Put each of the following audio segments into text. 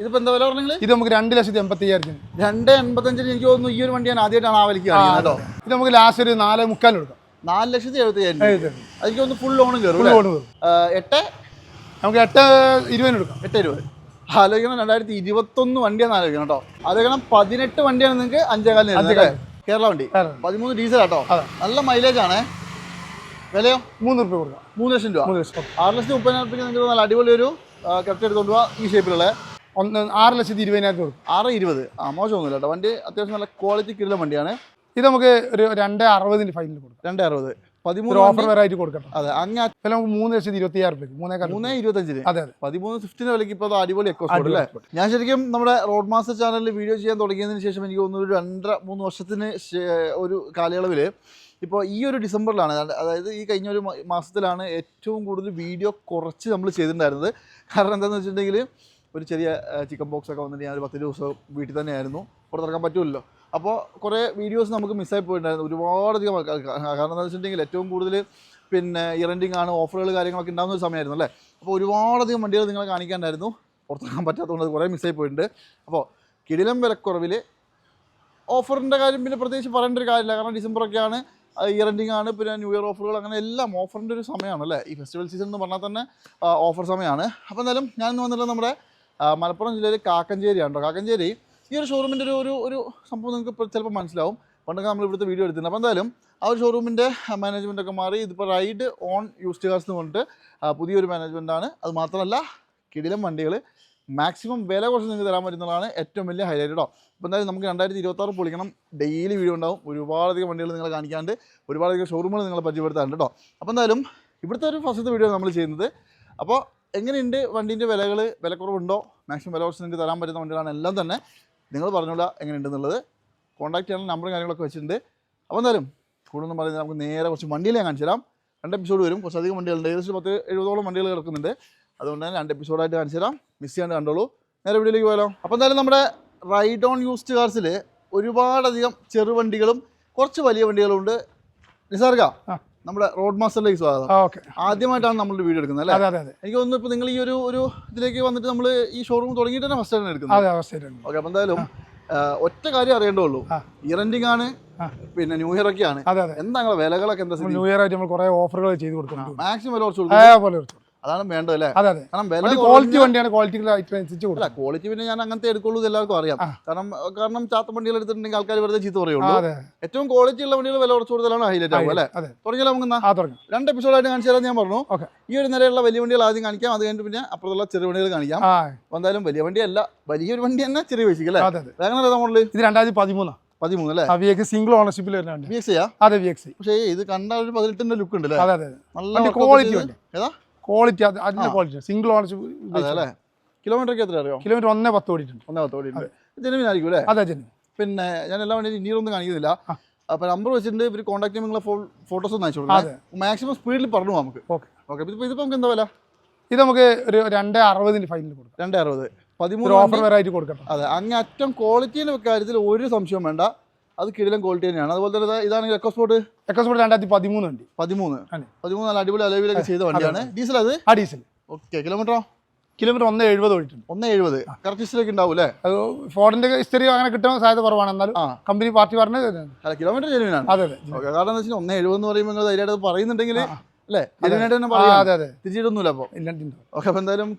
ഇതിപ്പോ എന്താ വില പറഞ്ഞെങ്കിൽ ഇത് നമുക്ക് 2,85,000 2,85 എനിക്ക് തോന്നുന്നു ഈ ഒരു വണ്ടി ഞാൻ ആദ്യമായിട്ടാണ് ആ വിലക്ക് കേട്ടോ. ഇത് നമുക്ക് ലാസ്റ്റ് ഒരു 4,3 കൊടുക്കാം. 4,70,000. എനിക്ക് ഒന്ന് ഫുൾ ലോണും കയറും. 8 നമുക്ക് 8,20 എടുക്കാം. 8,20 ആലോചിക്കണം. 2021 വണ്ടിയാണ് ആലോചിക്കണം കേട്ടോ. ആലോചിക്കണം 18 വണ്ടിയാണ് നിങ്ങൾക്ക് 5,4 കേരള വണ്ടി 13 ഡീസൽ കേട്ടോ. നല്ല മൈലേജ് ആണ്. വിലയോ 3 രൂപ കൊടുക്കാം. 3 ലക്ഷം രൂപ. 6,30,000 നിങ്ങൾക്ക് നല്ല അടിപൊളി ഒരു കറക്റ്റ് എടുത്തുകൊണ്ട് പോവാ. ഈ ഷേപ്പിലുള്ള 6,20,000 കൊടുക്കും. 6,20 മോശമൊന്നുമില്ല കേട്ടോ. വണ്ടി അത്യാവശ്യം നല്ല ക്വാളിറ്റി കിട്ടുന്ന വണ്ടിയാണ്. ഇത് നമുക്ക് ഒരു 2,60 ഫൈനൽ കൊടുക്കാം. 2,60 13 ഓഫർ വെറൈറ്റി കൊടുക്കട്ടെ. അതെ അങ്ങനെ നമുക്ക് 3,26,000 3,25. അതെ 13 സ്വിഫ്റ്റിന്റെ വിലയ്ക്ക് ഇപ്പോൾ അടിപൊളി എക്കോസ്പോർട്ട് അല്ലേ. ഞാൻ ശരിക്കും നമ്മുടെ റോഡ് മാസ്റ്റർ ചാനലിൽ വീഡിയോ ചെയ്യാൻ തുടങ്ങിയതിന് ശേഷം എനിക്ക് തോന്നുന്നു ഒരു 2-3 വർഷത്തിന് ഒരു കാലയളവിൽ ഇപ്പോൾ ഈ ഒരു ഡിസംബറിലാണ്, അതായത് ഈ കഴിഞ്ഞ ഒരു മാസത്തിലാണ് ഏറ്റവും കൂടുതൽ വീഡിയോ കുറച്ച് നമ്മൾ ചെയ്തിട്ടുണ്ടായിരുന്നത്. കാരണം എന്താണെന്ന് വെച്ചിട്ടുണ്ടെങ്കിൽ ഒരു ചെറിയ ചിക്കൻ ബോക്സ് ഒക്കെ വന്നിട്ട് ഞാൻ ഒരു 10 ദിവസം വീട്ടിൽ തന്നെയായിരുന്നു, പുറത്തിറക്കാൻ പറ്റുമല്ലോ. അപ്പോൾ കുറേ വീഡിയോസ് നമുക്ക് മിസ്സായി പോയിട്ടുണ്ടായിരുന്നു ഒരുപാടധികം. കാരണം എന്താണെന്ന് വെച്ചിട്ടുണ്ടെങ്കിൽ ഏറ്റവും കൂടുതൽ പിന്നെ ഇയറൻഡിങ് ആണ്, ഓഫറുകൾ കാര്യങ്ങളൊക്കെ ഉണ്ടാകുന്ന ഒരു സമയമായിരുന്നു അല്ലേ. അപ്പോൾ ഒരുപാടധികം വണ്ടികൾ നിങ്ങളെ കാണിക്കാനായിരുന്നു, പുറത്തിറക്കാൻ പറ്റാത്തതുകൊണ്ട് അത് കുറേ മിസ്സായി പോയിട്ടുണ്ട്. അപ്പോൾ കിടിലം വിലക്കുറവിൽ ഓഫറിൻ്റെ കാര്യം പിന്നെ പ്രത്യേകിച്ച് പറയേണ്ട ഒരു കാര്യമില്ല. കാരണം ഡിസംബറൊക്കെയാണ്, ഇയറൻഡിങ് ആണ്, പിന്നെ ന്യൂ ഇയർ ഓഫറുകൾ, അങ്ങനെ എല്ലാം ഓഫറിൻ്റെ ഒരു സമയമാണ് അല്ലേ. ഈ ഫെസ്റ്റിവൽ സീസൺ എന്ന് പറഞ്ഞാൽ തന്നെ ഓഫർ സമയമാണ്. അപ്പോൾ എന്തായാലും ഞാൻ ഇന്ന് വന്നിട്ടുള്ളത് നമ്മുടെ മലപ്പുറം ജില്ലയിൽ കാക്കഞ്ചേരിയാണ് കേട്ടോ. കാക്കഞ്ചേരി ഈ ഒരു ഷോറൂമിൻ്റെ ഒരു സംഭവം നിങ്ങൾക്ക് ചിലപ്പോൾ മനസ്സിലാവും. പണ്ടൊക്കെ നമ്മൾ ഇവിടുത്തെ വീഡിയോ എടുത്തിട്ടുണ്ട്. അപ്പോൾ എന്തായാലും ആ ഒരു ഷോറൂമിൻ്റെ മാനേജ്മെൻറ്റൊക്കെ മാറി ഇതിപ്പോൾ റൈഡ് ഓൺ യൂസ്ഡ് കാർസ് എന്ന് പറഞ്ഞിട്ട് പുതിയൊരു മാനേജ്മെൻറ്റാണ്. അത് മാത്രമല്ല കിടിലം വണ്ടികൾ മാക്സിമം വില കുറച്ച് നിങ്ങൾക്ക് തരാൻ പറ്റുന്നതാണ് ഏറ്റവും വലിയ ഹൈലൈറ്റ് കേട്ടോ. അപ്പോൾ എന്തായാലും നമുക്ക് 2026 പൊളിക്കണം. ഡെയിലി വീഡിയോ ഉണ്ടാവും, ഒരുപാടധികം വണ്ടികൾ നിങ്ങളെ കാണിക്കാണ്ട്, ഒരുപാടധികം ഷോറൂമുകൾ നിങ്ങളെ പരിചയപ്പെടുത്താറുണ്ട് കേട്ടോ. അപ്പോൾ എന്തായാലും ഇവിടുത്തെ ഒരു ഫസ്റ്റത്തെ വീഡിയോ നമ്മൾ ചെയ്യുന്നത്. അപ്പോൾ എങ്ങനെയുണ്ട് വണ്ടീൻ്റെ വിലക്കുറവുണ്ടോ, മാക്സിമം വില കുറച്ച് നിങ്ങൾക്ക് തരാൻ പറ്റുന്ന വണ്ടികളാണ് എല്ലാം തന്നെ. നിങ്ങൾ പറഞ്ഞോളൂ എങ്ങനെയുണ്ടെന്നുള്ളത്. കോൺടാക്ട് ചെയ്യാനുള്ള നമ്പറും കാര്യങ്ങളൊക്കെ വെച്ചിട്ടുണ്ട്. അപ്പോൾ എന്തായാലും കൂടുതലൊന്നും പറയുന്നത് നമുക്ക് നേരെ കുറച്ച് വണ്ടിയിൽ ഞാൻ കാണിച്ചു തരാം. 2 എപ്പിസോഡ് വരും, കുറച്ചധികം വണ്ടികളുണ്ട്, ഏകദേശം 70-70ഓളം വണ്ടികൾ കിടക്കുന്നുണ്ട്. അതുകൊണ്ട് തന്നെ 2 എപ്പിസോഡായിട്ട് കാണിച്ചു തരാം, മിസ് ചെയ്യാണ്ട് കണ്ടോളൂ. നേരെ വീഡിയോയിലേക്ക് പോയാലോ. അപ്പോൾ എന്തായാലും നമ്മുടെ റൈഡ് ഓൺ യൂസ്ഡ് കാർസിൽ ഒരുപാടധികം ചെറുവണ്ടികളും കുറച്ച് വലിയ വണ്ടികളും ഉണ്ട്. നിസാർക്ക, നമ്മുടെ റോഡ് മാസ്റ്ററിലേക്ക് സ്വാഗതം. ആദ്യമായിട്ടാണ് നമ്മൾ വീഡിയോ എടുക്കുന്നത് അല്ലേ? എനിക്ക് തോന്നുന്നു ഇപ്പോൾ നിങ്ങൾ ഈ ഒരു ഇതിലേക്ക് വന്നിട്ട് നമ്മൾ ഈ ഷോറൂം തുടങ്ങിയിട്ട് തന്നെ ഫസ്റ്റ് ആണ് എടുക്കുന്നത്. ഓക്കെ, അപ്പോൾ എന്തായാലും ഒറ്റ കാര്യം അറിയേണ്ടതുള്ളൂ, ഇയറൻഡിങ് ആണ്, പിന്നെ ന്യൂ ഇയർ ഒക്കെയാണ്. എന്താ വിലകളൊക്കെ എന്താ? ന്യൂ ഇയർ ആയിട്ട് നമ്മൾ കുറേ ഓഫറുകൾ ചെയ്ത് കൊടുക്കും, മാക്സിമം വില കുറച്ച് കൊടുക്കും. അതാണ് വേണ്ടത് അല്ലേ? കാരണം ക്വാളിറ്റി വണ്ടിയാണ്, ക്വാളിറ്റി പിന്നെ ഞാൻ അങ്ങനത്തെ എടുക്കുള്ളൂ, എല്ലാവർക്കും അറിയാം. കാരണം ചാത്ത വണ്ടികൾ എടുത്തിട്ടുണ്ടെങ്കിൽ ആൾക്കാർ വെറുതെ ചീത്ത പറയുള്ളൂ. ഏറ്റവും ക്വാളിറ്റി ഉള്ള വണ്ടികൾ വില കുറച്ച് കൊടുത്താലാണ് ഹൈലൈറ്റ് ആവും അല്ലേ? തുടങ്ങിയാലോ നമുക്ക് 2 എപ്പിസോഡായിട്ട് കാണിച്ചു തരാൻ ഞാൻ പറഞ്ഞു. ഈ ഒരു നിലയുള്ള വലിയ വണ്ടികൾ ആദ്യം കാണിക്കാം, അത് കഴിഞ്ഞിട്ട് പിന്നെ അപ്പുറത്തുള്ള ചെറിയ വണ്ടികൾ കാണിക്കാം. എന്തായാലും വലിയ വണ്ടിയല്ല, വലിയൊരു വണ്ടി തന്നെ ചെറിയ പൈസക്ക് അല്ലേ? അങ്ങനെ മോഡല് ഇത് 2013 അല്ലേ? സിംഗിൾ ഓണർഷിപ്പിൽ പക്ഷേ ഇത് കണ്ട ഒരു 18ന്റെ ലുക്ക് ഉണ്ട് അല്ലേ? നല്ല ക്വാളിറ്റി ക്വാളിറ്റി, അതിന്റെ ക്വാളിറ്റി സിംഗിൾ ഓണർഷിപ്പ് അല്ലേ? കിലോമീറ്റർ ഒക്കെ എത്ര അറിയോ? കിലോമീറ്റർ 1.10 ഓടിയിട്ടുണ്ട്. 1.10 ഓടിയിട്ടുണ്ട്. ജെനുവിൻ അല്ലേ? അതെ ജെനുവിൻ. പിന്നെ ഞാൻ എല്ലാ വണ്ടി ഇനിയൊന്നും കാണിക്കുന്നില്ല. അപ്പോൾ നമ്പർ വെച്ചിട്ടുണ്ട്, ഇവർ കോൺടാക്ട് ചെയ്യുമ്പോൾ നിങ്ങളെ ഫോട്ടോസ് ഒന്ന് അയച്ചു കൊടുക്കാം. മാക്സിമം സ്പീഡിൽ പറഞ്ഞു നമുക്ക്. ഓക്കെ, ഇതിപ്പോൾ നമുക്ക് എന്താ വില? ഇത് നമുക്ക് ഒരു 2,60 ഫൈനൽ കൊടുക്കാം. 2,60 13 ഓഫർ വെറൈറ്റി കൊടുക്കാം. അതെ, അങ്ങ് അറ്റം ക്വാളിറ്റിയുടെ കാര്യത്തിൽ ഒരു സംശയവും വേണ്ട, അത് കിടിലം ക്വാളിറ്റി തന്നെയാണ്. അതുപോലെ തന്നെ ഇതാണെങ്കിൽ എക്കോസ്പോർട്ട് 2013 വണ്ടി. 13 നല്ല അടിപൊളി അലവിലൊക്കെ ചെയ്ത വണ്ടിയാണ്. ഡീസൽ അത്? ഡീസൽ. ഓക്കെ, കിലോമീറ്റർ 1.70 ഓടിയിട്ടുണ്ട്. 1.70 കറക്റ്റ് ഹിസ്റ്ററിയൊക്കെ ഉണ്ടാവും അല്ലേ? ഫോർഡിന്റെ ഹിസ്റ്ററി അങ്ങനെ കിട്ടാൻ സാധ്യത കുറവാണ്, എന്നാലും കമ്പനി പാർട്ടി പറഞ്ഞത് കിലോമീറ്റർ ജെനുവിനാണ്. അതെ. കാരണം എന്താ വെച്ചാൽ 1.70 എന്ന് പറയുമ്പോൾ നിങ്ങൾ ധൈര്യമായിട്ട് പറയുന്നുണ്ടെങ്കിൽ അല്ലേ, ജെനുവിനായിട്ട് തന്നെ പറയാം, തിരിച്ചിട്ടൊന്നുമില്ല. അപ്പോൾ ഓക്കെ, അപ്പോൾ എന്തായാലും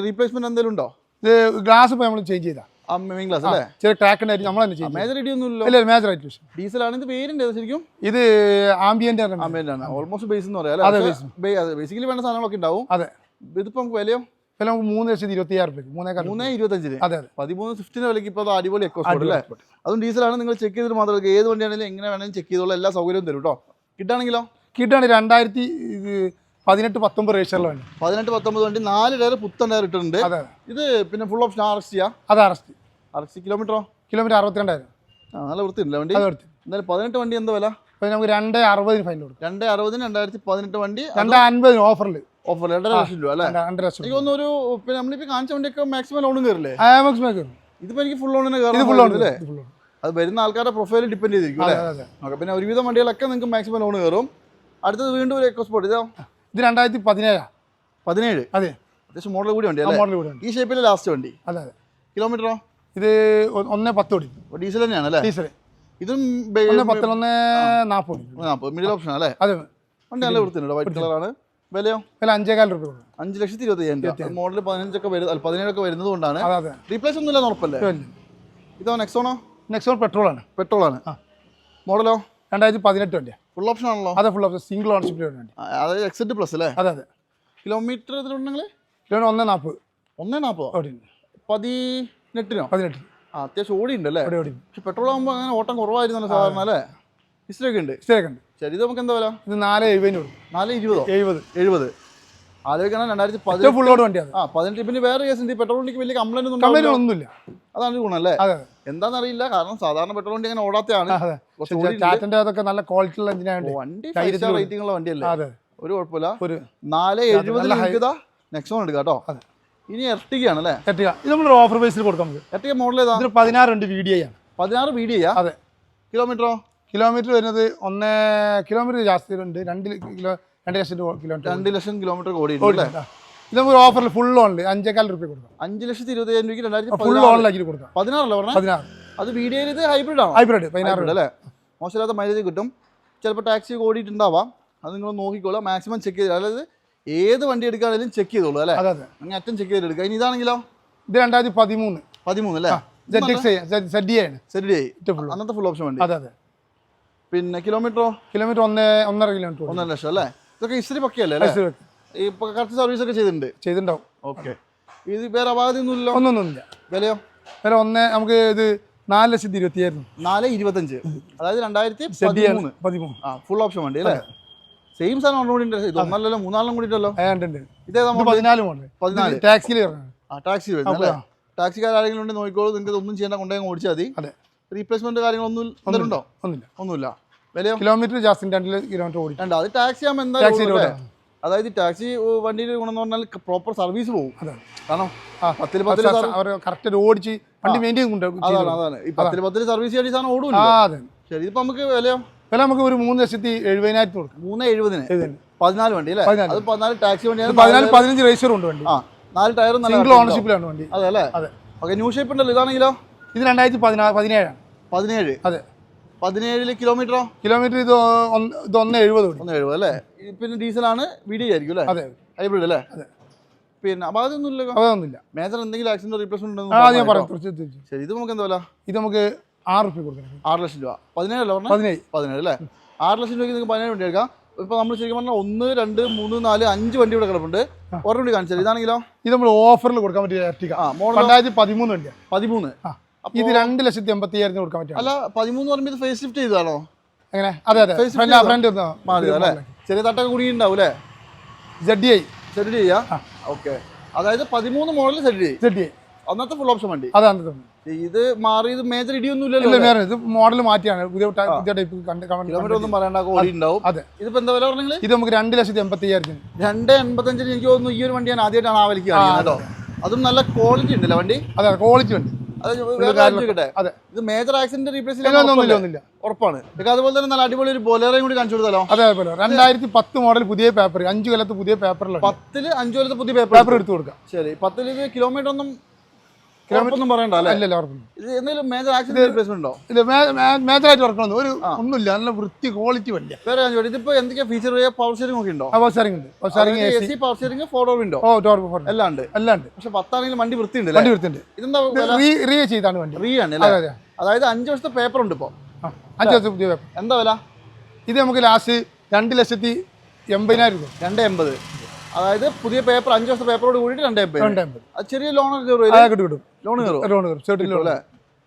റീപ്ലേസ്മെന്റ് എന്തെങ്കിലും ഉണ്ടോ? ഇത് ഗ്ലാസ് ഇപ്പോൾ നമ്മൾ ചേഞ്ച് ചെയ്താ, ഗ്ലാസ് അല്ലേ? ചെറിയ ക്രാക്ക് ഉണ്ടായിട്ട് നമ്മൾ തന്നെ ചെയ്യും. മേജർ ഐഡിയ ഒന്നുമില്ല. ഇല്ല, മേജർ ആയിട്ട് ഡീസൽ ആണ്. ഇത് പേരിന്റെ ശരിക്കും ഇത് ആംബിയന്റ് ആണ്, ഓൾമോസ്റ്റ് ബേസ് എന്ന് പറയാം. ബേസിക്കലി വേണ്ട സാധനങ്ങളൊക്കെ ഉണ്ടാവും. അതെ. ഇതിപ്പോ നമുക്ക് വിലയോ? വില നമുക്ക് 3,26,000 3,25. അതെ. 13 സ്വിഫ്റ്റിന്റെ വിലയ്ക്ക് ഇപ്പോൾ അടിപൊളി എക്കോസ്പോർട്ട് അല്ലേ? അതും ഡീസലാണ്. നിങ്ങൾ ചെക്ക് ചെയ്തിട്ട് മാത്രമേ, ഏത് വണ്ടിയാണെങ്കിലും എങ്ങനെ വേണമെങ്കിലും ചെക്ക് ചെയ്തോളൂ, എല്ലാ സൗകര്യവും തരും കേട്ടോ. കിട്ടാണെങ്കിലോ? കിട്ടാണ് 2018-19 രജിസ്റ്ററിൽ വണ്ടി. 18-19 വണ്ടി, 4 ടയർ പുത്തൻ ടയർ ഇട്ടിട്ടുണ്ട്. ഇത് പിന്നെ ഫുൾ ഓപ്ഷൻ RST ചെയ്യാം. അത് RST. കിലോമീറ്റർ 62,000. നല്ല വൃത്തിയില്ല വണ്ടി. എന്തായാലും 18 വണ്ടി എന്താ വില? നമുക്ക് 2,60 ഫൈനൽ കൊടുക്കും. 2,60 2018 വണ്ടി, 2,50 ഓഫറിൽ 2.5 ലക്ഷം രൂപ അല്ലേ? എനിക്ക് തോന്നുന്നു പിന്നെ നമ്മളിപ്പോൾ കാണിച്ച വണ്ടിയൊക്കെ മാക്സിമം ലോണും കയറില്ലേ? ഇതിപ്പോ എനിക്ക് ഫുൾ ലോണിന് കയറുന്നില്ലേ? അത് വരുന്ന ആൾക്കാരുടെ പ്രൊഫൈലിൽ ഡിപ്പെൻഡ് ചെയ്തിരിക്കും അല്ലേ? ഓക്കെ, പിന്നെ ഒരുവിധം വണ്ടികളൊക്കെ നിങ്ങൾക്ക് മാക്സിമം ലോൺ കയറും. അടുത്തത് വീണ്ടും ഒരു എക്കോസ്പോർട്ട്. ഇത് 2017. അതെ, അത്യാവശ്യം മോഡൽ കൂടി വണ്ടി അല്ലേ? ഈ ഷേപ്പിലെ ലാസ്റ്റ് വണ്ടി. കിലോമീറ്ററോ? ഇത് 1.10 ഓടി. ഡീസൽ തന്നെയാണ് അല്ലേ? ഡീസൽ. ഇതും 1.10 1.40 40 മിഡിൽ ഓപ്ഷൻ അല്ലേ? അതെ. വണ്ടി നല്ല വൃത്തിയുണ്ട്, വൈറ്റ് കളറാണ്. വിലയോ? വില 5,400 രൂപ കൊടുക്കും. 5,25,000. മോഡൽ 15 17 വരുന്നത് കൊണ്ടാണ്. അതെ. റീപ്ലേസ് ഒന്നും ഇല്ല, ഉറപ്പല്ലേ? ഇതോ നെക്സോണോ? നെക്സോൺ പെട്രോളാണ്. പെട്രോളാണ്. മോഡലോ? 2018 വണ്ടിയാണ്. ഫുൾ ഓപ്ഷൻ ആണല്ലോ? അതെ, ഫുൾ ഓപ്ഷൻ, സിംഗിൾ ഓണർഷിപ്പിൽ വണ്ടി. അതായത് എക്സെറ്റ് പ്ലസ് അല്ലേ? അതെ അതെ. കിലോമീറ്റർ എത്രയുണ്ടെങ്കിൽ? കിലോമീറ്റർ 1.40. 1.40 ഓടി. 18 18. അത്യാവശ്യം ഓടി ഉണ്ട് അല്ലേ? ഓടി. പക്ഷെ പെട്രോൾ ആകുമ്പോൾ അങ്ങനെ ഓട്ടം കുറവായിരുന്നല്ലോ സാധാരണ അല്ലേ? ഹിസ്റ്ററിയൊക്കെ ഉണ്ട്. ശരി, ഇത് നമുക്ക് എന്താ വില? ഇത് 4.70 കൊടുക്കും. 4.20? 70. ആലോചിക്കണം, 2018 ഫുൾ ഓട് വണ്ടിയാണ്. 18. പിന്നെ വേറെ കേസ് ഉണ്ട്, പെട്രോൾ വണ്ടിക്ക് വലിയ കംപ്ലൈന്റ് ഒന്നുമില്ല. അതാണ് ഗുണല്ലേ? അതെ. എന്താണെന്നറിയില്ല, കാരണം സാധാരണ പെട്രോൾ വണ്ടി അങ്ങനെ ഓടാത്തതാണ്. ടാറ്റന്റെ അതൊക്കെ നല്ല ക്വാളിറ്റി ഉള്ള എഞ്ചിനാണ്. വണ്ടി 5 സ്റ്റാർ റേറ്റിംഗ് ഉള്ള വണ്ടിയല്ലേ? അതെ. ഒരു കുഴപ്പമില്ല. 4.70 നെക്സോൺ എടുക്കാം കേട്ടോ. ഇനി എർട്ടിഗയാണ് അല്ലേ? എർട്ടിഗ ഇത് നമ്മൾ ഓഫർ പ്രൈസിൽ കൊടുക്കാം. എർട്ടിഗ മോഡൽ ഏതാ? 16 ഉണ്ട്, VDI ആണ്. 16 VDI? അതെ. കിലോമീറ്ററോ? കിലോമീറ്റർ വരുന്നത് 1 കിലോമീറ്റർ ജാസ്തി ഉണ്ട്. 2 ലക്ഷം കിലോമീറ്റർ. 2 ലക്ഷം കിലോമീറ്റർ ഓടിയിട്ടുണ്ട്. ഇത് നമുക്ക് ഓഫറിൽ ഫുൾ ഓണിൽ 5,400 രൂപ കൊടുക്കാം. 5,20,000 രൂപയ്ക്ക് ഫുൾ ഓണിലാക്കി കൊടുക്കാം. 16 അല്ലേ പറഞ്ഞത്? 16. അത് VDI ഇത് ഹൈബ്രിഡ് ആണ്. ഹൈബ്രിഡ് 16 അല്ലേ? മോശമില്ലാത്ത മൈലേജ് കിട്ടും. ചിലപ്പോൾ ടാക്സി ഓടിയിട്ടുണ്ടാവാം, അത് നിങ്ങൾ നോക്കിക്കോളാം. മാക്സിമം ചെക്ക് ചെയ്ത്, അതായത് ഏത് വണ്ടി എടുക്കുകയാണെങ്കിലും ചെക്ക് ചെയ്തോളൂ അല്ലേ? അതെ അതെ. അങ്ങനെ അറ്റം ചെക്ക് ചെയ്ത് എടുക്കുക. ഇനി ഇതാണെങ്കിലോ? ഇത് 2013 അല്ലേ? ZDI ആണ്. അന്നത്തെ ഫുൾ ഓപ്ഷൻ വണ്ടി. അതെ അതെ. പിന്നെ കിലോമീറ്ററോ? Kilometre 1.5 kilometre. 1.5 ലക്ഷം അല്ലേ? ഇതൊക്കെ ഹിസ്റ്ററി പക്കയല്ലേ അല്ലേ? ഇപ്പൊ കറക്റ്റ് സർവീസ് ഒക്കെ ചെയ്തിട്ടുണ്ടാവും. ഓക്കെ. ഇത് വേറെ അപാകത ഒന്നുമില്ല. വിലയോ? വില നമുക്ക് ഇത് 4,20,000. 4.25. അതായത് 2013. ഫുൾ ഓപ്ഷൻ വണ്ടി അല്ലേ? സെയിം സാധനം കൂടി ഉണ്ട്. ഇത് ഒന്നല്ലല്ലോ, 3 കൂടിയിട്ടല്ലോ. ഇതേതാ? 14 മോഡൽ. 14 ടാക്സിയിൽ ടാക്സി വരുന്നത്. ടാക്സിക്കാർ ആരെങ്കിലും ഉണ്ട് നോക്കിക്കോളൂ, നിങ്ങൾക്ക് ഒന്നും ചെയ്യേണ്ട, കൊണ്ടുപോയി ഓടിച്ചാൽ മതി. അതെ. റീപ്ലേസ്മെന്റ് കാര്യങ്ങളൊന്നും ഉണ്ടോ? ഒന്നുമില്ല. വിലയോ? കിലോമീറ്റർ ജാസ്തി 2 കിലോമീറ്റർ ഓടി. അത് ടാക്സി ആകുമ്പോൾ എന്തായാലും, അതായത് ടാക്സി വണ്ടിയുടെ ഗുണം എന്ന് പറഞ്ഞാൽ പ്രോപ്പർ സർവീസ് പോകും. കാരണം 10 കറക്റ്റ് ഓടിച്ച് വണ്ടി മെയിൻറ്റെയിൻ. അതാണ് ഈ 10 സർവീസ് ചെയ്യേണ്ട സാധനം ഓടും. ശരി, ഇതിപ്പോ നമുക്ക് വിലയോ? വില നമുക്ക് ഒരു 3,70,000 കൊടുക്കാം. 3.70. 14 വണ്ടി അല്ലേ? അത് 14 ടാക്സി വണ്ടിയാണ്. 15 രജിസ്റ്റർ ഉണ്ട് വണ്ടി. 4 ടയറും സിംഗിൾ ഓണർഷിപ്പിലാണ് വണ്ടി. അതെ അല്ലേ? അതെ. ഓക്കെ. ന്യൂ ഷേപ്പ് ഉണ്ടല്ലോ. ഇതാണെങ്കിലോ? ഇത് 2017 ആണ്. 17. അതെ. 17 കിലോമീറ്ററോ? കിലോമീറ്റർ ഇത് 1.70. 1.70 അല്ലേ? പിന്നെ ഡീസലാണ്, VDI ആയിരിക്കും അല്ലേ? അതെ. ഹൈബ്രിഡ് അല്ലേ? അതെ. പിന്നെ അതൊന്നുമില്ല. മേജർ എന്തെങ്കിലും ആക്സിഡന്റ് റീപ്ലേസ്മെന്റ് ഉണ്ടെന്ന്. ശരി, ഇത് നമുക്ക് എന്താ വില? ഇത് നമുക്ക് 6 രൂപ കൊടുക്കണം. 6 ലക്ഷം രൂപ. 17 അല്ലേ പറഞ്ഞത്? 17 അല്ലേ? 6 ലക്ഷം രൂപയ്ക്ക് നിങ്ങൾക്ക് 17 വണ്ടി എടുക്കാം. ഇപ്പൊ നമ്മൾ ശരിക്കും പറഞ്ഞാൽ 1, 2, 3, 4, 5 വണ്ടി ഇവിടെ കിടപ്പുണ്ട്. ഒരെണ്ണം കൂടി കാണിച്ചാൽ. ഇതാണെങ്കിലോ? ഇത് നമ്മൾ ഓഫറിൽ കൊടുക്കാൻ പറ്റിയ എർട്ടിഗ. 2013 വണ്ടിയാണ്. 13. ഇത് 2,80,000 കൊടുക്കാൻ പറ്റും. അല്ല, 13 പറയുമ്പോൾ ഇത് ഫേസ് ലിഫ്റ്റ് ചെയ്തതാണോ? എങ്ങനെ? അതെ അതെ. ഫ്രണ്ട് അല്ലേ? ചെറിയ തട്ടൊക്കെ കൂടി ഉണ്ടാവും അല്ലേ? ZDI. ഓക്കെ. അതായത് 13 മോഡൽ ZDI. അന്നത്തെ ഫുൾ ഓപ്ഷൻ വണ്ടി. അതെ. ഇത് മാറിയത് മേജർ ഇടിയൊന്നും ഇല്ലല്ലോ. ഇത് മോഡൽ മാറ്റിയാണ്. പുതിയ ടൈപ്പ് കിലോമീറ്റർ ഒന്നും പറയണ്ട, ഓടി ഉണ്ടാവും. അതെ. ഇതിപ്പോ എന്താ വില പറഞ്ഞെങ്കിൽ? ഇത് നമുക്ക് 2,80,000. 2.85. എനിക്ക് തോന്നുന്നു ഈ ഒരു വണ്ടി ഞാൻ ആദ്യമായിട്ടാണ് ആ വിലക്ക് കേട്ടോ. അതും നല്ല ക്വാളിറ്റി ഉണ്ടല്ലേ വണ്ടി? അതെ, ക്വാളിറ്റി ഉണ്ട്. ഇത് മേജർ ആക്സിഡന്റ് റീപ്ലേസ് ഉറപ്പാണ്. അതുപോലെ തന്നെ നല്ല അടിപൊളി ഒരു ബൊലേറോയും കൂടി കാണിച്ചു കൊടുത്താലോ? അതേപോലെ 2010 മോഡൽ പുതിയ പേപ്പർ, 5 കൊല്ലത്ത് പുതിയ പേപ്പറിൽ 10 5 കൊല്ലത്ത് പുതിയ പേപ്പർ എടുത്ത് കൊടുക്കാം. ശരി. 10 ഇത് കിലോമീറ്റർ ഒന്നും പറയണ്ട അല്ലേ? ഇത് എന്തെങ്കിലും മേജർ ആക്സിഡന്റ് റീപ്ലേസ്മെന്റ് ഉണ്ടോ? ഇത് മേജറായിട്ട് വർക്കണം ഒന്നുമില്ല. നല്ല വൃത്തി ക്വാളിറ്റി വണ്ടി. വേറെ ഇതിപ്പോ എന്തൊക്കെയാ ഫീച്ചർ? പവർ സ്റ്റിയറിംഗ് ഒക്കെ ഉണ്ടോ? പവർ സ്റ്റിയറിംഗ് ഉണ്ട്. Power steering 4 door window. എല്ലാം ഉണ്ട്. പക്ഷെ 10 ആണെങ്കിലും വണ്ടി വൃത്തിയുണ്ട്. ഇതെന്താ റീ ചെയ്താണ് വണ്ടി. റീ ആണ് അല്ലേ? അതായത് 5 വർഷത്തെ പേപ്പർ ഉണ്ട് ഇപ്പൊ. 5 വർഷത്തെ പുതിയ പേപ്പർ. എന്താ വില? ഇത് നമുക്ക് ലാസ്റ്റ് 2,80,000 രൂപ. 2.80. അതായത് പുതിയ പേപ്പർ 5 വർഷത്തെ പേപ്പറോട് കൂടിയിട്ട് 2.80. അത് ചെറിയ ലോൺ കിട്ടും. ലോൺ കയറും അല്ലേ?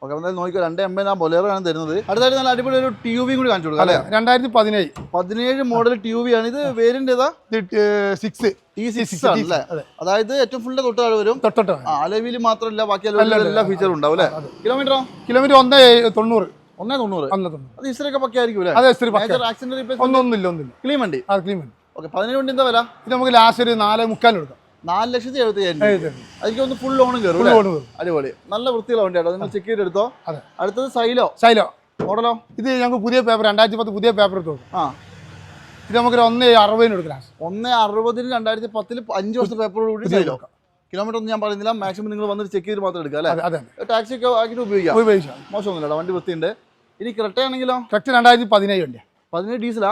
ഓക്കെ. എന്തായാലും നോക്കിക്കോ. 2.80 ആ ബൊലേറോ ആണ് തരുന്നത്. അടുത്തായിട്ട് നല്ല അടിപൊളി ഒരു TUV കൂടി കാണിച്ചു കൊടുക്കാം അല്ലേ? 2017 മോഡൽ TUV ആണ്. ഇത് വേരിയന്റ് ഏതാ? T6 ആണ് അല്ലേ? അതായത് ഏറ്റവും ഫുള്ള് തൊട്ടാണ് വരും. അലവിൽ മാത്രമല്ല, ബാക്കി എല്ലാ ഫീച്ചറും ഉണ്ടാവും അല്ലേ? കിലോമീറ്ററോ? കിലോമീറ്റർ 1.90. 1.90. അത് ഹിസ്റ്ററിയൊക്കെ പക്ക ആയിരിക്കും അല്ലേ? ഒന്നുമില്ല. ക്ലീൻ വണ്ടി. ഓക്കെ. 17 വണ്ടി എന്താ വില? ഇത് നമുക്ക് ലാസ്റ്റ് ഒരു 4.75 കൊടുക്കാം. 4,70,000. അതിലേക്ക് ഒന്ന് ഫുൾ ലോണും കയറും. അടിപൊളി. നല്ല വൃത്തിയുള്ള വണ്ടിയാണ്. നിങ്ങൾ ചെക്ക് ചെയ്തെടുത്തോ. അടുത്തത് സൈലോ മോഡലോ? ഇത് ഞങ്ങൾക്ക് പുതിയ പേപ്പർ 2010 പുതിയ പേപ്പർ എടുത്തു. ഇത് നമുക്ക് 1.60 കൊടുക്കാം. 1.60 2010 5 വർഷത്തെ പേപ്പറോട് കൂടി സൈലോ. കിലോമീറ്റർ ഒന്നും ഞാൻ പറയുന്നില്ല, മാക്സിമം നിങ്ങൾ വന്നിട്ട് ചെക്ക് ചെയ്ത് മാത്രം എടുക്കുക അല്ലേ? അതെ ടാക്സി ഒക്കെ ആക്കിയിട്ട് ഉപയോഗിക്കാം, ഉപയോഗിക്കാം. മോശമൊന്നുമില്ല, വണ്ടി വൃത്തിയുണ്ട്. ഇനി ക്രെറ്റ ആണെങ്കിലോ? ക്രെറ്റ 2017 വണ്ടിയാ. 17 ഡീസലാ?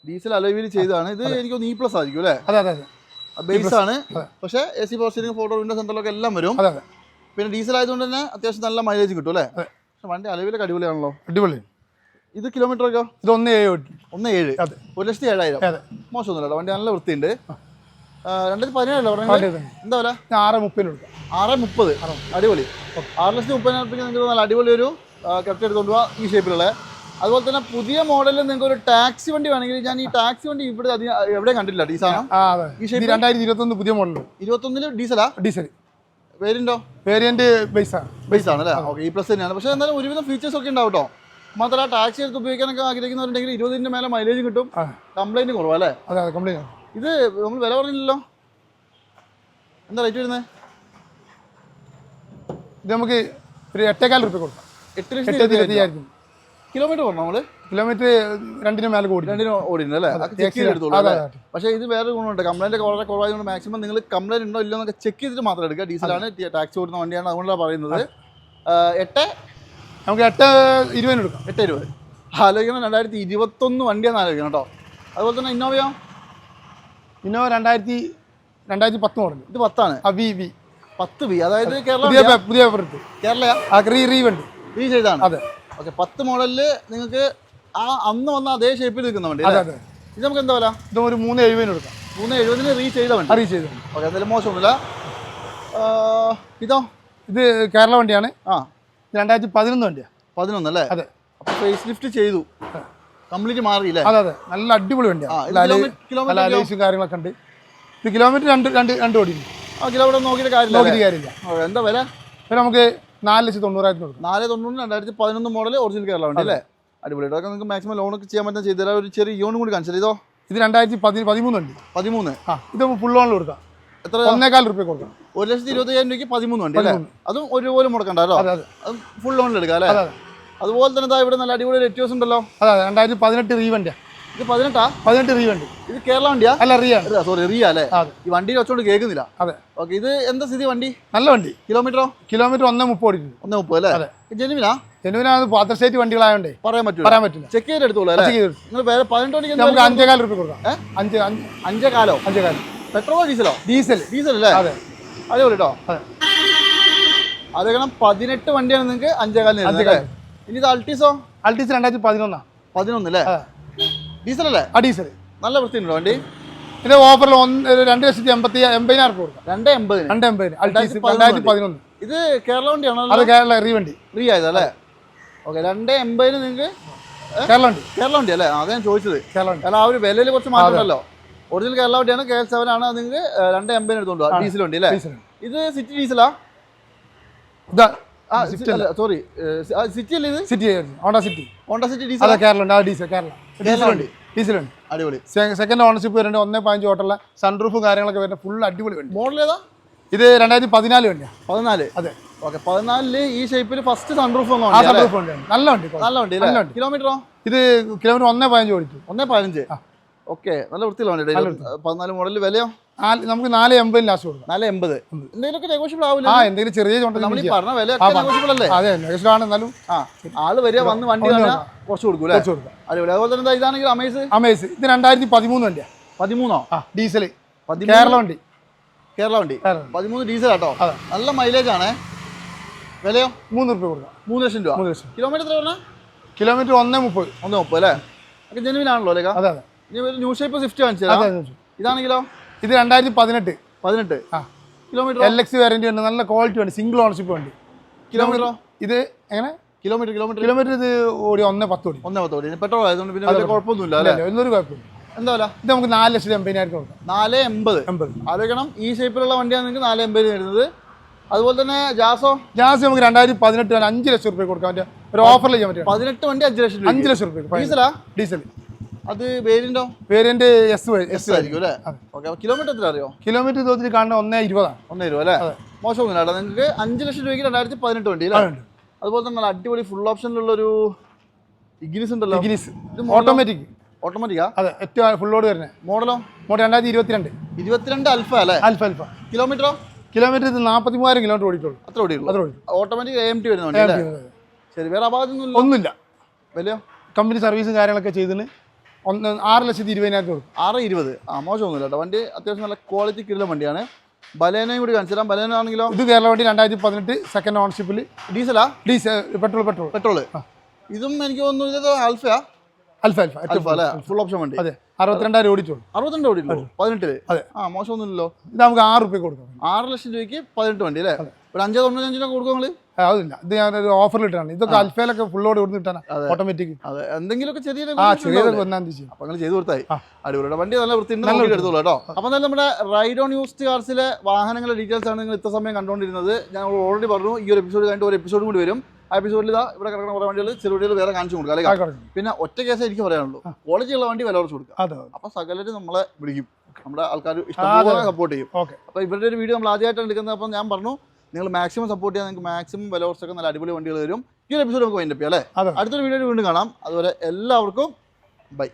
ഡീസൽ അലോയിൽ ചെയ്തതാണ് ഇത്. എനിക്ക് തോന്നുന്നു E+ ആയിരിക്കും അല്ലേ? അതെ ബേസ് ആണ്, പക്ഷേ AC power steering, power window സെൻട്രലൊക്കെ എല്ലാം വരും. പിന്നെ ഡീസൽ ആയതുകൊണ്ട് തന്നെ അത്യാവശ്യം നല്ല മൈലേജ് കിട്ടും അല്ലേ? പക്ഷെ വണ്ടി അലോയിലൊക്കെ അടിപൊളിയാണല്ലോ. അടിപൊളി. ഇത് കിലോമീറ്റർ ഒക്കെ? ഇത് 1.7. 1.7. 1,07,000. മോശമൊന്നുമില്ല, വണ്ടി നല്ല വൃത്തിയുണ്ട്. 2017 പറഞ്ഞത് എന്താ വില? 6.30 6.30. അടിപൊളി. 6,30,000 നിങ്ങൾക്ക് നല്ല അടിപൊളി ഒരു ക്രെറ്റ എടുത്തുകൊണ്ട് പോവാ ഈ ഷേപ്പിലുള്ള. അതുപോലെ തന്നെ പുതിയ മോഡലിൽ നിങ്ങൾക്ക് ഒരു ടാക്സി വണ്ടി വേണമെങ്കിൽ, ഞാൻ ഈ ടാക്സി വണ്ടി ഇവിടെ എവിടെ കണ്ടിട്ടില്ല. ഈ സാധനം ഈ ഷേപ്പ് 2021 പുതിയ മോഡൽ. 21 ഡീസലാ? ഡീസൽ. വേരിയന്റ് ബേസ് ആണ് അല്ലേ? ഓക്കെ, E+ തന്നെയാണ്. പക്ഷേ എന്തായാലും ഒരുവിധം ഫീച്ചേഴ്സ് ഒക്കെ ഉണ്ടാവും കേട്ടോ. മാത്രമല്ല ടാക്സി എടുത്ത് ഉപയോഗിക്കാനൊക്കെ ആഗ്രഹിക്കുന്നവരുണ്ടെങ്കിൽ 20ന്റെ മേലെ മൈലേജ് കിട്ടും. കംപ്ലൈന്റ് കുറവാ അല്ലേ? ഇത് നമ്മൾ വില പറഞ്ഞില്ലല്ലോ, എന്താ റേറ്റ് വരുന്നത്? ഇത് നമുക്ക് ഒരു 8,400 രൂപ കൊടുക്കാം. 8,20,000. കിലോമീറ്റർ പറഞ്ഞു നമ്മള്? കിലോമീറ്റർ 2 മേലെ ഓടിയിട്ടുണ്ട് അല്ലേ? പക്ഷേ ഇത് വേറെ ഗുണമുണ്ട്, കംപ്ലൈന്റ് വളരെ കുറവായതുകൊണ്ട് മാക്സിമം നിങ്ങൾ കംപ്ലൈന്റ് ഉണ്ടോ ഇല്ലോ എന്നൊക്കെ ചെക്ക് ചെയ്തിട്ട് മാത്രം എടുക്കുക. ഡീസലാണ്, ടാക്സി ഓടുന്ന വണ്ടിയാണ്, അതുകൊണ്ടാണ് പറയുന്നത്. 8 നമുക്ക് 8,20 എടുക്കാം. 8,20 ആലോചിക്കണം. 2021 വണ്ടിയാണെന്ന് ആലോചിക്കണം കേട്ടോ. അതുപോലെ തന്നെ ഇന്നോവ 2010 മോഡൽ. ഇത് 10 ആണ്. 10V, അതായത് പുതിയ കേരള റീ ചെയ്താണ്. അതെ. ഓക്കെ, 10 മോഡലില് നിങ്ങൾക്ക് അന്ന് വന്ന അതേ ഷേപ്പിൽ നിൽക്കുന്ന വണ്ടി. ഇത് നമുക്ക് എന്താ വില? ഇത് ഒരു 3,70 എടുക്കാം. 3,70 റീ ചെയ്ത വണ്ടി. ഓക്കെ, എന്തായാലും മോശമൊന്നുമില്ല. ഇതോ? ഇത് കേരള വണ്ടിയാണ്. 2011 വണ്ടിയാണ്. 11 അല്ലേ? അതെ. അപ്പോൾ ഫേസ് ലിഫ്റ്റ് ചെയ്തു, കംപ്ലീറ്റ് മാറിയില്ലേ? അതെ, നല്ല അടിപൊളി വണ്ടിയാണ്. കാര്യങ്ങളൊക്കെ ഉണ്ട്. ഇത് കിലോമീറ്റർ 2 ഓടി. കിലോമീറ്റർ നോക്കിയിട്ട് കാര്യമില്ല. എന്താ വില? നമുക്ക് 4,90,000 കൊടുക്കും. 4,90,000 2011 മോഡൽ ഒറിജിനൽ കേരള വണ്ടി അല്ലേ? അടിപൊളി. ഇതൊക്കെ നിങ്ങൾക്ക് മാക്സിമം ലോണൊക്കെ ചെയ്യാൻ പറ്റുന്ന ചെയ്തുതരാം. ഒരു ചെറിയ യോൺ കൂടി കാണിച്ചാൽ. ഇതോ? ഇത് 2013 വണ്ടി. 13. ഇത് ഫുൾ ലോണിൽ കൊടുക്കാം. എത്ര? 1,400 രൂപ കൊടുക്കാം. 1,20,000 രൂപയ്ക്ക് 13 വണ്ടി അല്ലേ? അതും ഒരുപോലെ മുടക്കണ്ടല്ലോ, അതും ഫുൾ ലോണിൽ എടുക്കാം അല്ലേ? അതുപോലെ തന്നെ ഇവിടെ നല്ല അടിപൊളി ലെറ്റ്യോസ് ഉണ്ടല്ലോ. 2018 റീ വണ്ടിയാണ്. ഇത് 18 റീ വണ്ടി. ഇത് കേരള വണ്ടിയാ? അല്ല, റിയ. സോറി, റിയ അല്ലേ? ഈ വണ്ടി വെച്ചോണ്ട് കേൾക്കുന്നില്ല. അതെ. ഓക്കെ, ഇത് എന്താ സ്ഥിതി വണ്ടി? നല്ല വണ്ടി. കിലോമീറ്റർ 1.30 ഓടിക്കുന്നു. 1.30 അല്ലേ? ജെനുവിനാണ്. അതർ സ്റ്റേറ്റ് വണ്ടികളായോണ്ടേ പറയാൻ പറ്റില്ല. ചെക്ക് ചെയ്ത് എടുത്തോളൂ അല്ലേ? നിങ്ങൾ 18 മണിക്ക് നമുക്ക് 5,400 രൂപ കൊടുക്കാം. 5,400. പെട്രോളോ ഡീസലോ? ഡീസൽ അല്ലേ? അതെ. അടിപൊളി കേട്ടോ. അതേക്കണം 18 വണ്ടിയാണ് നിങ്ങൾക്ക് 5,400. ഇനി ഇത് അൾട്ടീസോ? അൾട്ടീസ് 2011 അല്ലേ? ഡീസൽ അല്ലേ? ഡീസൽ. നല്ല വൃത്തിയുണ്ടോ വണ്ടി? ഇത് ഓഫറിൽ 2,80,000 കൊടുക്കാം. 2,80,000 അൾട്ടീസ് 2011. ഇത് കേരള വണ്ടിയാണോ? അത് കേരള റീ വണ്ടി. റീ ആയതല്ലേ? ഓക്കെ, 2,80,000 നിങ്ങൾക്ക് കേരള വണ്ടി അല്ലേ? അതാ ഞാൻ ചോദിച്ചത്. കാരണം ആ ഒരു വിലയിൽ കുറച്ച് മാറ്റമുണ്ടല്ലോ. ഒറിജിനൽ കേരള വണ്ടിയാണ്, KL7 ആണ്. അത് നിങ്ങൾക്ക് 2,80,000 എടുത്തോണ്ട് പോകാം. ഡീസൽ വണ്ടി അല്ലേ? ഇത് സിറ്റി ഡീസലാ? സോറി, സിറ്റി അല്ലേ? ഇത് city. Honda city diesel. Diesel വണ്ടി അടിപൊളി. സെക്കൻഡ് ഓണർഷിപ്പ് വരുന്നുണ്ട്. 1.15 ഓട്ടമുള്ള സൺറൂഫും കാര്യങ്ങളൊക്കെ വരുന്ന ഫുൾ അടിപൊളി വണ്ടി. മോഡൽ ഏതാ? ഇത് 2014 വണ്ടിയാണ്. 14. അതെ. ഓക്കെ, 14 ഈ ഷേപ്പിൽ ഫസ്റ്റ് സൺറൂഫ് നല്ല വണ്ടി. കിലോമീറ്ററോ? ഇത് കിലോമീറ്റർ 1.15 ഓടിച്ചു. 1.15. ഓക്കെ, നല്ല വൃത്തിയുള്ള വണ്ടി. 14 മോഡൽ. വിലയോ? നമുക്ക് 4.80 ലാസ്റ്റ് കൊടുക്കാം. 4.80. എന്തെങ്കിലുമൊക്കെ നെഗോഷ്യബിൾ ആവില്ല? എന്തെങ്കിലും ചെറിയ നമ്മൾ ഈ പറഞ്ഞ വില നെഗോഷ്യബിൾ അല്ലേ? അതെ, നെഗോഷ്യബിൾ ആണ്. എന്നാലും ആള് വരിക, വന്ന് വണ്ടി കുറച്ച് കൊടുക്കും. അടിപൊളി. അതുപോലെ തന്നെ ഇതാണെങ്കിൽ അമേസ്. ഇത് 2013 വണ്ടിയാണ്. 13? ഡീസൽ. കേരള വണ്ടി. 13 ഡീസൽ കേട്ടോ. നല്ല മൈലേജ് ആണ്. വിലയോ? 3 രൂപ കൊടുക്കാം. 3 ലക്ഷം രൂപ. കിലോമീറ്റർ എത്ര പറഞ്ഞാൽ? കിലോമീറ്റർ 1.30 അല്ലേ? ഒക്കെ ജെനുവിൻ ആണല്ലോ അല്ലേ? അതെ. ഇനി ഒരു ന്യൂ ഷേപ്പ് സ്വിഫ്റ്റ് കാണിച്ചു. ഇതാണെങ്കിലോ? ഇത് 2018. കിലോമീറ്റർ LX വേരിയന്റ് ഉണ്ട്. നല്ല ക്വാളിറ്റി വണ്ടി. സിംഗിൾ ഓണർഷിപ്പ് വണ്ടി. കിലോമീറ്ററോ? ഇത് എങ്ങനെ? കിലോമീറ്റർ ഇത് ഓടി 1.10 ഓടി. 1.10 ഓടി. പെട്രോൾ ആയതുകൊണ്ട് പിന്നെ കുഴപ്പമൊന്നുമില്ല അല്ലേ? ഒന്നൊരു കുഴപ്പമില്ല. എന്താ വില? ഇത് നമുക്ക് 4,80,000 കൊടുക്കാം. 4.80. ആലോചിക്കണം, ഈ ഷേപ്പിലുള്ള വണ്ടിയാണ് നിങ്ങൾക്ക് 4.80 വരുന്നത്. അതുപോലെ തന്നെ ജാസ് നമുക്ക് 2018 5 ലക്ഷം രൂപ കൊടുക്കാൻ പറ്റും. ഒരു ഓഫറിൽ ചെയ്യാൻ പറ്റും. 18 വണ്ടി 5 ലക്ഷം രൂപ. ഡീസൽ. അത് വേരിയന്റ് എസ് ആയിരിക്കും അല്ലേ? ഓക്കെ, കിലോമീറ്റർ എത്ര അറിയോ? കിലോമീറ്റർ തോതിൽ കാണുന്ന 1.20 അല്ലേ? മോശമൊന്നുമില്ല. നിങ്ങൾക്ക് 5 ലക്ഷം രൂപയ്ക്ക് 2018 വണ്ടി അല്ലേ? അതുപോലെ തന്നെ നല്ല അടിപൊളി ഫുൾ ഓപ്ഷനിലുള്ള ഒരു ഇഗ്നിസ് ഉണ്ടല്ലോ. ഓട്ടോമാറ്റിക്കാ? അതെ, ഏറ്റവും ഫുൾ ലോഡ് വരുന്നത്. മോഡലോ? മോഡൽ 2022 അൽഫ അല്ലേ? അൽഫ. കിലോമീറ്ററോ? കിലോമീറ്റർ ഇത് 43,000 കിലോമീറ്റർ ഓടിയിട്ടുള്ളൂ. അത്ര ഓടിയുള്ളൂ. അത്ര ഓടിക്കും. ഓട്ടോമാറ്റിക് AMT വരുന്നുണ്ട് അല്ലേ? ശരി, വേറെ അപാകമൊന്നുമില്ല? ഒന്നുമില്ല. വലിയ കമ്പനി സർവീസും കാര്യങ്ങളൊക്കെ ചെയ്തിന് 6,20,000 കൊടുക്കും. 6,20,000. മോശമൊന്നുമില്ല കേട്ടോ. വണ്ടി അത്യാവശ്യം നല്ല ക്വാളിറ്റി കിട്ടുന്ന വണ്ടിയാണ്. ബലേനയും കൂടി കാണിച്ചു തരാം. ബലേന ആണെങ്കിലോ ഇത് കേരള വണ്ടി 2018 സെക്കൻഡ് ഓണർഷിപ്പിൽ. ഡീസലാ? പെട്രോൾ. ഇതും എനിക്ക് തോന്നുന്നു ഇത് ആൽഫയാ? അൽഫ അല്ലേ? ഫുൾ ഓപ്ഷൻ വണ്ടി. അതെ, 62,000 ഓടിച്ചോളൂ. 62 ഓടിയുള്ളൂ 18. അതെ. മോശമൊന്നുമില്ലല്ലോ. ഇത് നമുക്ക് 6 രൂപ കൊടുക്കാം. 6 ലക്ഷം രൂപയ്ക്ക് 18 വണ്ടി അല്ലേ? ഒരു 5,95 കൊടുക്കും നിങ്ങൾ? അതില്ല, ഇത് ഞാനൊരു ഓഫറിൽ ഇട്ടാണ്. ഇതൊക്കെ അൽഫയിലൊക്കെ ഫുള്ളോട് കൊടുത്ത് കിട്ടാണ് ഓട്ടോമാറ്റിക്. അതെ, എന്തെങ്കിലുമൊക്കെ ചെറിയ ഒന്നാം തീയതി അപ്പൊ നിങ്ങൾ ചെയ്ത് കൊടുത്തായി. അടിപൊളിയുടെ വണ്ടി നല്ല വൃത്തി എടുത്തോളൂ കേട്ടോ. അപ്പൊ എന്തായാലും നമ്മുടെ റൈഡ് ഓൺ യൂസ്ഡ് കാർസിലെ വാഹനങ്ങളുടെ ഡീറ്റെയിൽസ് ആണ് നിങ്ങൾ ഇത്ര സമയം കണ്ടുകൊണ്ടിരുന്നത്. ഞാൻ ഓൾറെഡി പറഞ്ഞു ഈ ഒരു എപ്പിസോഡ് കഴിഞ്ഞിട്ട് ഒരു എപ്പിസോഡ് കൂടി വരും. ആ എപ്പിസോഡിൽ ഇതാ ഇവിടെ കിടക്കുന്ന കുറേ വണ്ടികൾ ചെറുവണ്ടികൾ വേറെ കാണിച്ചു കൊടുക്കുക അല്ലേ? പിന്നെ ഒറ്റ കേസേ എനിക്ക് പറയാനുള്ളൂ, ക്വാളിറ്റി ഉള്ള വണ്ടി വില കുറച്ച് കൊടുക്കുക. അപ്പൊ സകലരും നമ്മളെ വിളിക്കും, നമ്മുടെ ആൾക്കാർ ഇഷ്ടംപോലെ സപ്പോർട്ട് ചെയ്യും. അപ്പൊ ഇവരുടെ ഒരു വീഡിയോ നമ്മൾ ആദ്യമായിട്ടാണ് എടുക്കുന്നത്. അപ്പം ഞാൻ പറഞ്ഞു നിങ്ങൾ മാക്സിമം സപ്പോർട്ട് ചെയ്യാൻ നിങ്ങൾക്ക് മാക്സിമം വില കുറച്ചൊക്കെ നല്ല അടിപൊളി വണ്ടികൾ വരും. ഈ ഒരു എപ്പിസോഡ് നമുക്ക് വൈൻഡപ്പ് ചെയ്യാം അല്ലേ? അടുത്തൊരു വീഡിയോ വീണ്ടും കാണാം. അതുപോലെ എല്ലാവർക്കും ബൈ.